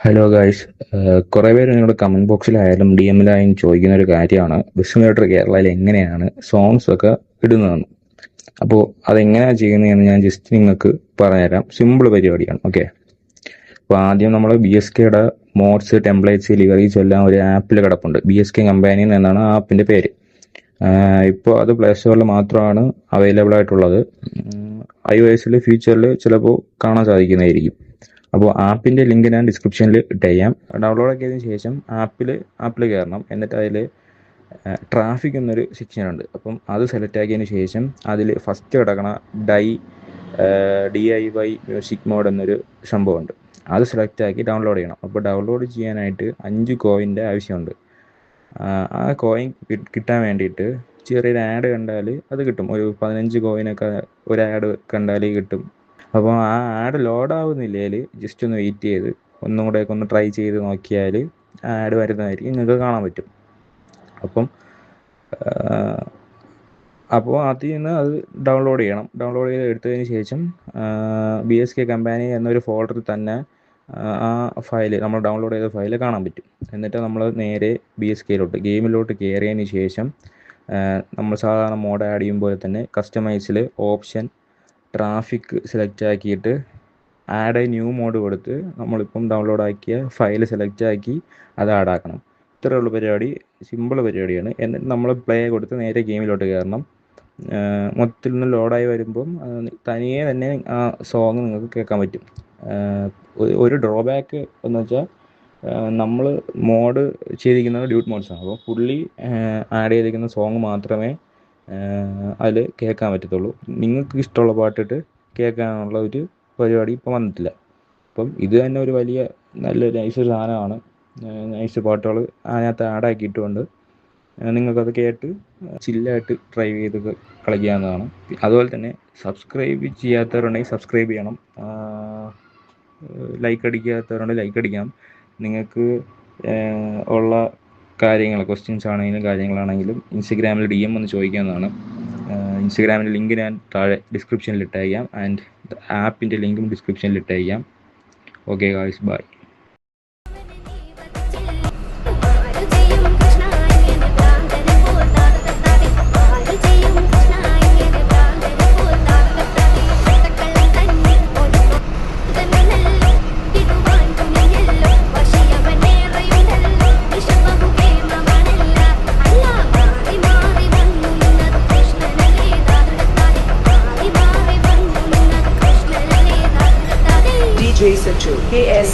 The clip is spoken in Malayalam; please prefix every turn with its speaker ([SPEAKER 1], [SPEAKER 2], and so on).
[SPEAKER 1] Hello guys. കുറേ പേര് നിങ്ങളുടെ കമൻറ്റ് ബോക്സിലായാലും ഡി എമ്മിലായാലും ചോദിക്കുന്ന ഒരു കാര്യമാണ് വിസ്മയേറ്റർ കേരളയിൽ എങ്ങനെയാണ് സോങ്സ് ഒക്കെ ഇടുന്നതെന്ന്. അപ്പോൾ അതെങ്ങനെയാണ് ചെയ്യുന്നതെന്ന് ഞാൻ ജസ്റ്റ് നിങ്ങൾക്ക് പറഞ്ഞുതരാം. സിമ്പിൾ പരിപാടിയാണ്. ഓക്കെ, അപ്പോൾ ആദ്യം നമ്മൾ ബി എസ് കെയുടെ മോഡ്സ്, ടെംപ്ലേറ്റ്സ്, ലിവറീസ് എല്ലാം ഒരു ആപ്പിൽ കിടപ്പുണ്ട്. ബി എസ് കെ കമ്പാനിയൻ എന്നാണ് ആ ആപ്പിൻ്റെ പേര്. ഇപ്പോൾ അത് പ്ലേ സ്റ്റോറിൽ മാത്രമാണ് അവൈലബിൾ ആയിട്ടുള്ളത്. iOS-ൽ ഫ്യൂച്ചറിൽ ചിലപ്പോൾ കാണാൻ സാധിക്കുന്നതായിരിക്കും. അപ്പോൾ ആപ്പിൻ്റെ ലിങ്ക് ഞാൻ ഡിസ്ക്രിപ്ഷനിൽ ഇട്ടേക്കാം. ഡൗൺലോഡ് ആക്കിയതിന് ശേഷം ആപ്പിൽ കയറണം. എന്നിട്ട് അതിൽ ട്രാഫിക് എന്നൊരു സെക്ഷനുണ്ട്. അപ്പം അത് സെലക്ട് ആക്കിയതിന് ശേഷം അതിൽ ഫസ്റ്റ് കിടക്കണ DIY മ്യൂസിക് മോഡ് എന്നൊരു സംഭവമുണ്ട്. അത് സെലക്ട് ആക്കി ഡൗൺലോഡ് ചെയ്യണം. അപ്പോൾ ഡൗൺലോഡ് ചെയ്യാനായിട്ട് 5 കോയിൻ്റെ ആവശ്യമുണ്ട്. ആ കോയിൻ കിട്ടാൻ വേണ്ടിയിട്ട് ചെറിയൊരു ആഡ് കണ്ടാൽ അത് കിട്ടും. ഒരു 15 കോയിനൊക്കെ ഒരു ആഡ് കണ്ടാൽ കിട്ടും. അപ്പോൾ ആ ആഡ് ലോഡ് ആവുന്നില്ലെങ്കിൽ ജസ്റ്റ് ഒന്ന് വെയിറ്റ് ചെയ്ത് ഒന്നും കൂടെ ഒന്ന് ട്രൈ ചെയ്ത് നോക്കിയാൽ ആഡ് വരുന്നതായിരിക്കും, നിങ്ങൾക്ക് കാണാൻ പറ്റും. അപ്പോൾ അതിൽ നിന്ന് അത് ഡൗൺലോഡ് ചെയ്യണം. ഡൗൺലോഡ് ചെയ്ത് എടുത്തതിന് ശേഷം BSK കമ്പാനി എന്നൊരു ഫോൾഡറിൽ തന്നെ ആ ഫയൽ, നമ്മൾ ഡൗൺലോഡ് ചെയ്ത ഫയൽ കാണാൻ പറ്റും. എന്നിട്ട് നമ്മൾ നേരെ ഗെയിമിലോട്ട് കയറിയതിന് ശേഷം നമ്മൾ സാധാരണ മോഡ് ആഡ് ചെയ്യുമ്പോൾ തന്നെ കസ്റ്റമൈസിൽ ഓപ്ഷൻ ട്രാഫിക് സെലക്ട് ആക്കിയിട്ട് ആഡ് ന്യൂ മോഡ് കൊടുത്ത് നമ്മളിപ്പം ഡൗൺലോഡ് ആക്കിയ ഫയൽ സെലക്ട് ആക്കി അത് ആഡ് ആക്കണം. ഇത്രയുള്ള പരിപാടി, സിമ്പിൾ പരിപാടിയാണ്. എന്നിട്ട് നമ്മൾ പ്ലേ കൊടുത്ത് നേരെ ഗെയിമിലോട്ട് കയറണം. മൊത്തത്തിൽ നിന്ന് ലോഡായി വരുമ്പം തനിയെ തന്നെ ആ സോങ് നിങ്ങൾക്ക് കേൾക്കാൻ പറ്റും. ഒരു ഡ്രോബാക്ക് എന്ന് വെച്ചാൽ നമ്മൾ മോഡ് ചെയ്തിരിക്കുന്നത് ഡ്യൂട്ട് മോഡ്സാണ്. അപ്പോൾ ഫുള്ളി ആഡ് ചെയ്തിരിക്കുന്ന സോങ് മാത്രമേ അതിൽ കേൾക്കാൻ പറ്റത്തുള്ളൂ. നിങ്ങൾക്ക് ഇഷ്ടമുള്ള പാട്ടിട്ട് കേൾക്കാനുള്ള ഒരു പരിപാടി ഇപ്പം വന്നിട്ടില്ല. അപ്പം ഇത് തന്നെ ഒരു വലിയ നല്ലൊരു നൈസ് സാധനമാണ്. നൈസ് പാട്ടുകൾ അതിനകത്ത് ആഡാക്കിയിട്ടുണ്ട്. നിങ്ങൾക്കത് കേട്ട് ചില്ലായിട്ട് ഡ്രൈവ് ചെയ്ത് കളിക്കാവുന്നതാണ്. അതുപോലെ തന്നെ സബ്സ്ക്രൈബ് ചെയ്യാത്തവരുണ്ടെങ്കിൽ സബ്സ്ക്രൈബ് ചെയ്യണം. ലൈക്ക് അടിക്കാത്തവരുണ്ടെങ്കിൽ ലൈക്ക് അടിക്കണം. നിങ്ങൾക്ക് ഉള്ള കാര്യങ്ങൾ, ക്വസ്റ്റ്യൻസ് ആണെങ്കിലും കാര്യങ്ങളാണെങ്കിലും ഇൻസ്റ്റഗ്രാമിൽ DM ഒന്ന് ചോദിക്കാവുന്നതാണ്. ഇൻസ്റ്റഗ്രാമിൻ്റെ ലിങ്ക് ഞാൻ താഴെ ഡിസ്ക്രിപ്ഷനിൽ ഇട്ടേക്കാം. ആൻഡ് ആപ്പിൻ്റെ ലിങ്കും ഡിസ്ക്രിപ്ഷനിൽ ഇട്ടേക്കാം. Okay guys, bye.
[SPEAKER 2] DJ Sanju, KS.